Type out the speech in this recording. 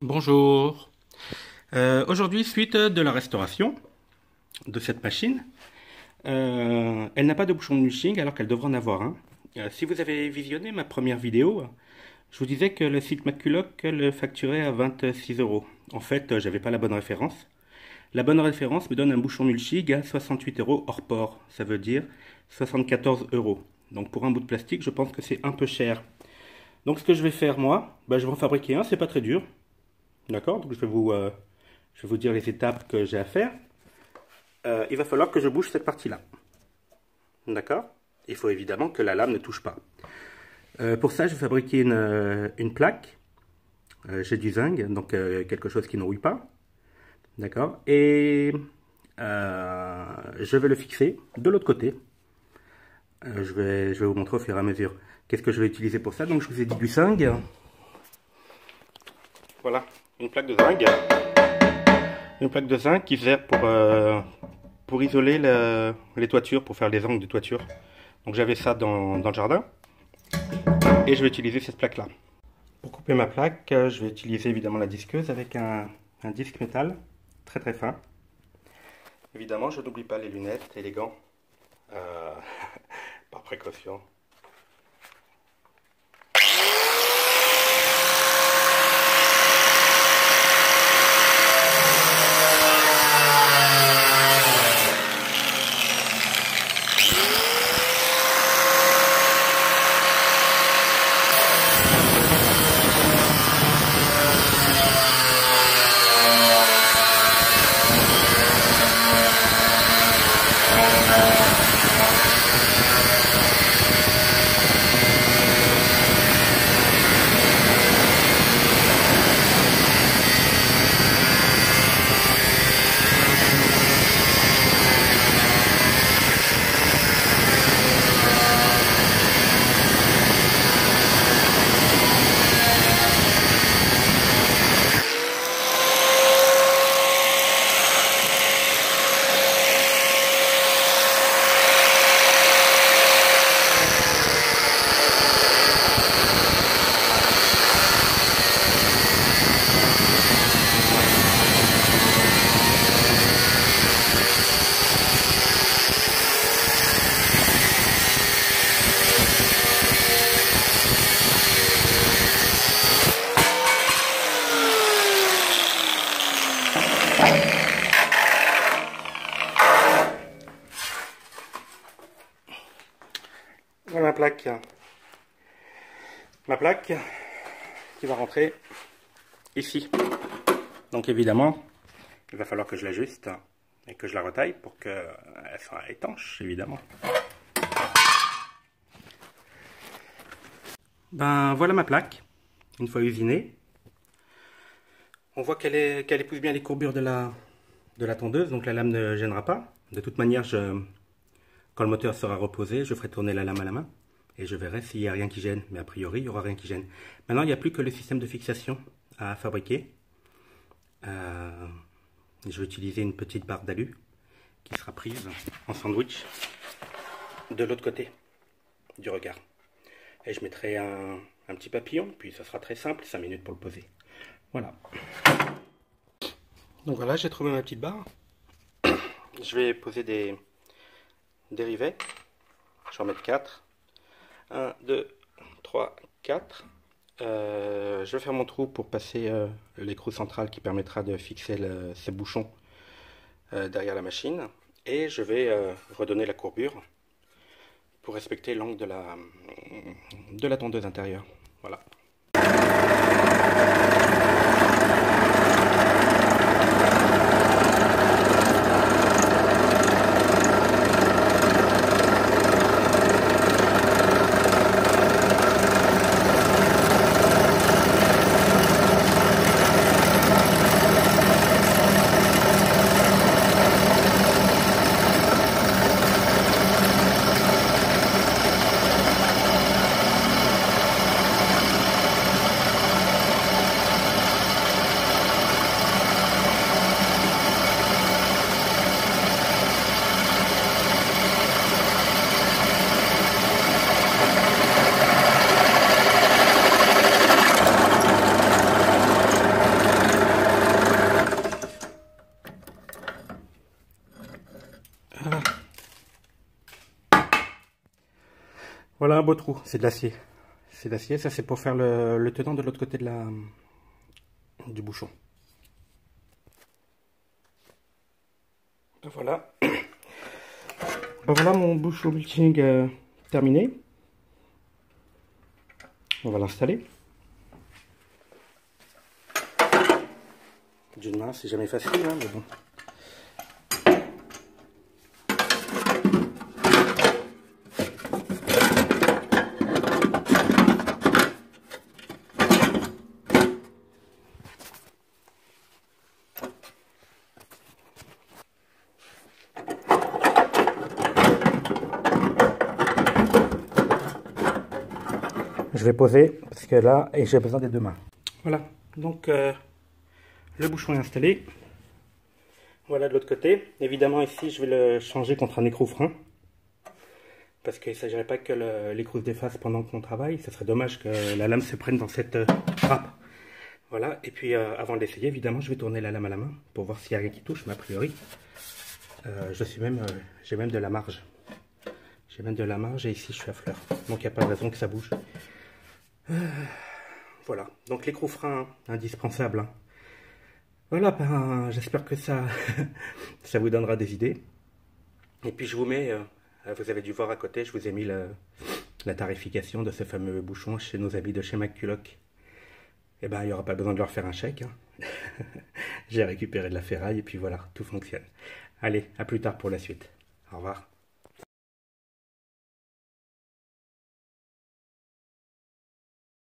Bonjour. Aujourd'hui, suite de la restauration de cette machine, elle n'a pas de bouchon de mulching alors qu'elle devrait en avoir un. Si vous avez visionné ma première vidéo, je vous disais que le site Maculoc le facturait à 26 euros. En fait, j'avais pas la bonne référence. La bonne référence me donne un bouchon mulching à 68 euros hors port. Ça veut dire 74 euros. Donc pour un bout de plastique, je pense que c'est un peu cher. Donc ce que je vais faire moi, je vais en fabriquer un, c'est pas très dur. D'accord? Donc je vais vous dire les étapes que j'ai à faire. Il va falloir que je bouge cette partie-là. D'accord? Il faut évidemment que la lame ne touche pas. Pour ça, je vais fabriquer une plaque. J'ai du zinc, donc quelque chose qui ne rouille pas. D'accord? Et je vais le fixer de l'autre côté. Je vais vous montrer au fur et à mesure. Qu'est-ce que je vais utiliser pour ça? Donc je vous ai dit du zinc. Voilà, une plaque de zinc. Une plaque de zinc qui sert pour isoler les toitures, pour faire les angles de toiture. Donc j'avais ça dans le jardin. Et je vais utiliser cette plaque-là. Pour couper ma plaque, je vais utiliser évidemment la disqueuse avec un disque métal très très fin. Évidemment, je n'oublie pas les lunettes et les gants. Par précaution. Voilà ma plaque qui va rentrer ici. Donc évidemment, il va falloir que je l'ajuste et que je la retaille pour qu'elle soit étanche, évidemment. Voilà ma plaque, une fois usinée. On voit qu'elle épouse bien les courbures de la tondeuse, donc la lame ne gênera pas. De toute manière, quand le moteur sera reposé, je ferai tourner la lame à la main et je verrai s'il n'y a rien qui gêne. Mais a priori, il n'y aura rien qui gêne. Maintenant, il n'y a plus que le système de fixation à fabriquer. Je vais utiliser une petite barre d'alu qui sera prise en sandwich de l'autre côté du regard. Et je mettrai un petit papillon, puis ça sera très simple, 5 minutes pour le poser. Voilà. Donc voilà, j'ai trouvé ma petite barre. Je vais poser des rivets. Je vais en mettre 4. 1, 2, 3, 4. Je vais faire mon trou pour passer l'écrou central qui permettra de fixer ces bouchons derrière la machine. Et je vais redonner la courbure pour respecter l'angle de la tondeuse intérieure. Voilà. Voilà un beau trou, c'est de l'acier. C'est d'acier, ça c'est pour faire le tenant de l'autre côté de du bouchon. Voilà. Voilà mon bouchon multiling terminé. On va l'installer. D'une main, c'est jamais facile, hein, mais bon. Je vais poser parce que là, j'ai besoin des deux mains. Voilà, donc le bouchon est installé. Voilà de l'autre côté. Évidemment ici, je vais le changer contre un écrou-frein. Parce qu'il ne s'agirait pas que l'écrou se défasse pendant qu'on travaille. Ce serait dommage que la lame se prenne dans cette trappe. Voilà, et puis avant de l'essayer, évidemment, je vais tourner la lame à la main pour voir s'il y a rien qui touche, mais a priori, j'ai même de la marge. J'ai même de la marge et ici je suis à fleur. Donc il n'y a pas de raison que ça bouge. Voilà, donc l'écrou-frein indispensable. Hein. Voilà, ben, j'espère que ça, ça vous donnera des idées. Et puis je vous mets, vous avez dû voir à côté, je vous ai mis la tarification de ce fameux bouchon chez nos amis de chez McCulloch. Eh ben, il n'y aura pas besoin de leur faire un chèque. Hein. J'ai récupéré de la ferraille et puis voilà, tout fonctionne. Allez, à plus tard pour la suite. Au revoir.